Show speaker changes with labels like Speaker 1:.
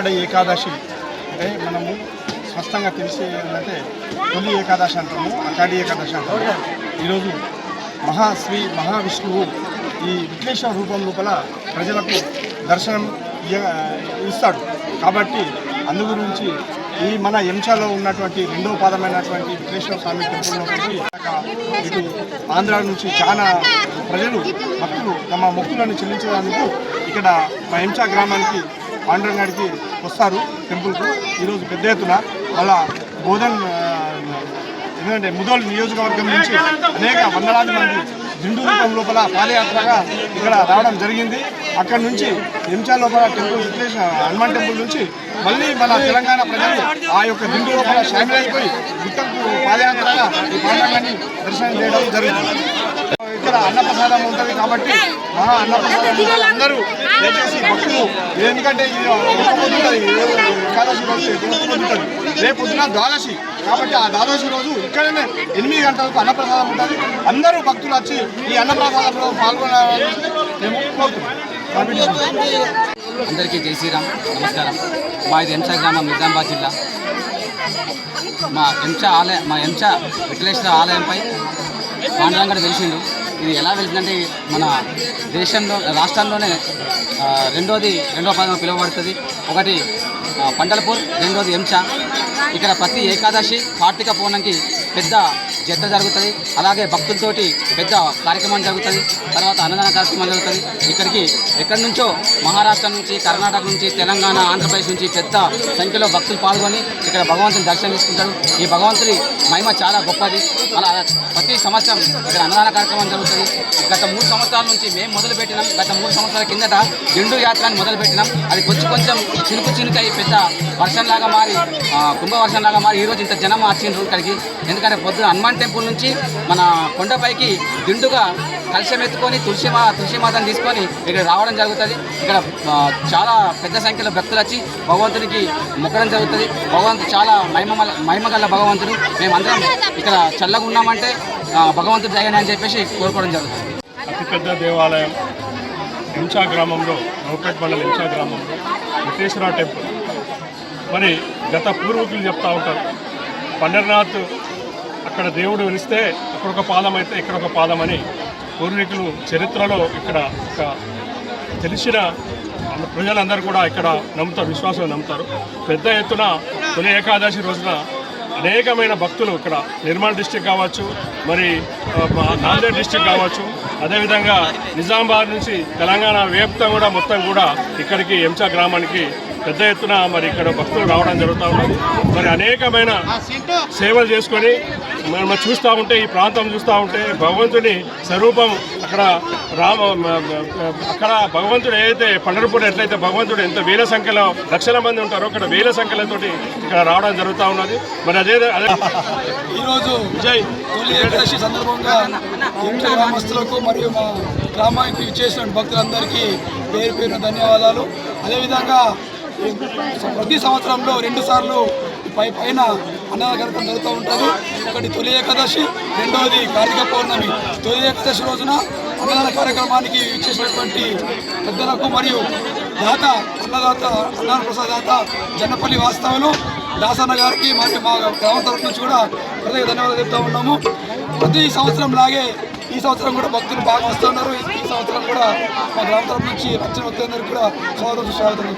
Speaker 1: ఆషాఢ ఏకాదశి అంటే మనము స్పష్టంగా తెలిసి ఏంటంటే తొలి ఏకాదశి అంటాము, ఆషాఢ ఏకాదశి అంటాము. ఈరోజు శ్రీ మహావిష్ణువు ఈ విఘ్నేశ్వర రూపం లోపల ప్రజలకు దర్శనం ఇస్తాడు. కాబట్టి అందు గురించి ఈ మన ఎంచాలో ఉన్నటువంటి రెండవ పాదమైనటువంటి విఘ్నేశ్వర స్వామి టెంపుల్లోకి ఇటు ఆంధ్ర నుంచి చాలా ప్రజలు భక్తులు తమ మొక్కులను చెల్లించడానికి ఇక్కడ మా ఎంచా గ్రామానికి పాండురంగాడికి వస్తారు టెంపుల్కు. ఈరోజు పెద్ద ఎత్తున వాళ్ళ బోధన్ ఎందుకంటే ముదోల్ నియోజకవర్గం నుంచి అనేక వందలాది మంది దిండు రూపం లోపల పాదయాత్రగా ఇక్కడ రావడం జరిగింది. అక్కడి నుంచి ఎంచా లోపల టెంపుల్ హనుమాన్ టెంపుల్ నుంచి మళ్ళీ మన తెలంగాణ ప్రజలు ఆ యొక్క దిండు లోపల షామిల్ అయిపోయి గుట్టకు పాదయాత్రగా ఈ పాండురంగాన్ని దర్శనం చేయడం జరుగుతుంది. ఇక్కడ అన్నప్రసాదం ఉంటుంది కాబట్టి మహా అన్నప్రసాదం అందరూ దయచేసి భక్తులు, ఎందుకంటే ఏకాదశి రోజు ఉంటుంది, రేపు పొద్దున ద్వాదశి కాబట్టి ఆ ద్వాదశి రోజు ఇక్కడనే 8 గంటలకు అన్నప్రసాదం ఉంటుంది. అందరూ భక్తులు వచ్చి ఈ అన్నప్రసాదంలో పాల్గొనాలని మేము కోరుతున్నాం.
Speaker 2: అందరికీ జై శ్రీరామ్, నమస్కారం. మాది ఎంచా గ్రామం, నిజామాబాద్ జిల్లా. మా ఎంచా విఠలేశ్వర ఆలయంపై పాండురంగడు వెలిసిండు. ఇది ఎలా వెలిసిందంటే మన దేశంలో రాష్ట్రంలోనే రెండో పదం పిలువబడుతుంది. ఒకటి పండలపూర్, రెండోది ఎంచా. ఇక్కడ ప్రతి ఏకాదశి కార్తీక పౌర్ణమికి పెద్ద జత్ర జరుగుతుంది. అలాగే భక్తులతోటి పెద్ద కార్యక్రమం జరుగుతుంది. తర్వాత అన్నదాన కార్యక్రమం జరుగుతుంది. ఇక్కడికి ఎక్కడి నుంచో మహారాష్ట్ర నుంచి, కర్ణాటక నుంచి, తెలంగాణ, ఆంధ్రప్రదేశ్ నుంచి పెద్ద సంఖ్యలో భక్తులు పాల్గొని ఇక్కడ భగవంతుని దర్శనం తీసుకుంటారు. ఈ భగవంతుడి మహిమ చాలా గొప్పది. అలా ప్రతి సంవత్సరం ఇక్కడ అన్నదాన కార్యక్రమం జరుగుతుంది. గత 3 సంవత్సరాల నుంచి మేము మొదలుపెట్టినాం. గత 3 సంవత్సరాల కిందట దిండు యాత్రని మొదలుపెట్టినాం. అది కొంచెం చినుకై పెద్ద వర్షంలాగా మారి, కుంభవర్షంలాగా మారి ఈరోజు ఇంత జనం వచ్చిండ్రు ఇక్కడికి. ఎందుకంటే పొద్దున హనుమాన్ టెంపుల్ నుంచి మన కొండపైకి దిండుగా కలశం ఎత్తుకొని తులసిమాతను తీసుకొని ఇక్కడ రావడం జరుగుతుంది. ఇక్కడ చాలా పెద్ద సంఖ్యలో భక్తులు వచ్చి భగవంతునికి మొక్కడం జరుగుతుంది. భగవంతుడు చాలా మహిమగల భగవంతుడు. మేమందరం ఇక్కడ చల్లగా ఉన్నామంటే భగవంతుడు దయని అని చెప్పేసి కోరుకోవడం జరుగుతుంది.
Speaker 3: అతిపెద్ద దేవాలయం ఎంచా గ్రామంలో, నౌపేట్ మండలం ఎంచా గ్రామంలో విఠలేశ్వర టెంపుల్. మరి గత పూర్వీకులు చెప్తూ ఉంటారు, పండర్నాథ్ అక్కడ దేవుడు వెలిస్తే అక్కడొక పాదం అయితే ఇక్కడ ఒక పాదం అని పూర్వీకులు చరిత్రలో ఇక్కడ ఒక తెలిసిన ప్రజలందరూ కూడా ఇక్కడ నమ్ముతారు, విశ్వాసం నమ్ముతారు. పెద్ద ఎత్తున తొలి ఏకాదశి రోజున అనేకమైన భక్తులు ఇక్కడ నిర్మల్ డిస్టిక్ కావచ్చు, మరి నాందేడ్ డిస్టిక్ కావచ్చు, అదేవిధంగా నిజామాబాద్ నుంచి తెలంగాణ వ్యాప్తంగా కూడా మొత్తం కూడా ఇక్కడికి ఎంచా గ్రామానికి పెద్ద ఎత్తున మరి ఇక్కడ భక్తులు రావడం జరుగుతూ ఉన్నది. మరి అనేకమైన సేవలు చేసుకొని మనం చూస్తూ ఉంటే, ఈ ప్రాంతం చూస్తూ ఉంటే భగవంతుని స్వరూపం అక్కడ అక్కడ భగవంతుడు ఏదైతే పండరపూర్ ఎట్లయితే భగవంతుడు ఎంత వేల సంఖ్యలో లక్షల మంది ఉంటారో అక్కడ వేల సంఖ్యలతోటి ఇక్కడ రావడం జరుగుతూ ఉన్నది. మరి అదే
Speaker 4: ఈరోజు తొలి ఏకాదశి సందర్భంగా ఎంచా గ్రామస్తులకు మరియు మా గ్రామానికి చేసిన భక్తులందరికీ పేరు పేరున ధన్యవాదాలు. అదేవిధంగా ప్రతి సంవత్సరంలో 2 సార్లు పైన అన్నదాన కార్యక్రమం జరుగుతూ ఉంటుంది. ఒకటి తొలి ఏకాదశి, రెండవది కార్తీక పౌర్ణమి. తొలి ఏకాదశి రోజున అన్నదాన కార్యక్రమానికి ఇచ్చేసినటువంటి పెద్దలకు మరియు అన్నదాన ప్రసాద దాత జన్నపల్లి వాస్తవులు దాసన్న గారికి మరియు మా గ్రామం తరఫు నుంచి కూడా ప్రత్యేక ధన్యవాదాలు చెప్తూ ఉన్నాము. ప్రతి సంవత్సరం లాగే ఈ సంవత్సరం కూడా భక్తులు బాగా వస్తున్నారు. ఈ సంవత్సరం కూడా మా గ్రామ తరఫు నుంచి వచ్చిన భక్తులందరికీ కూడా స్వాగతం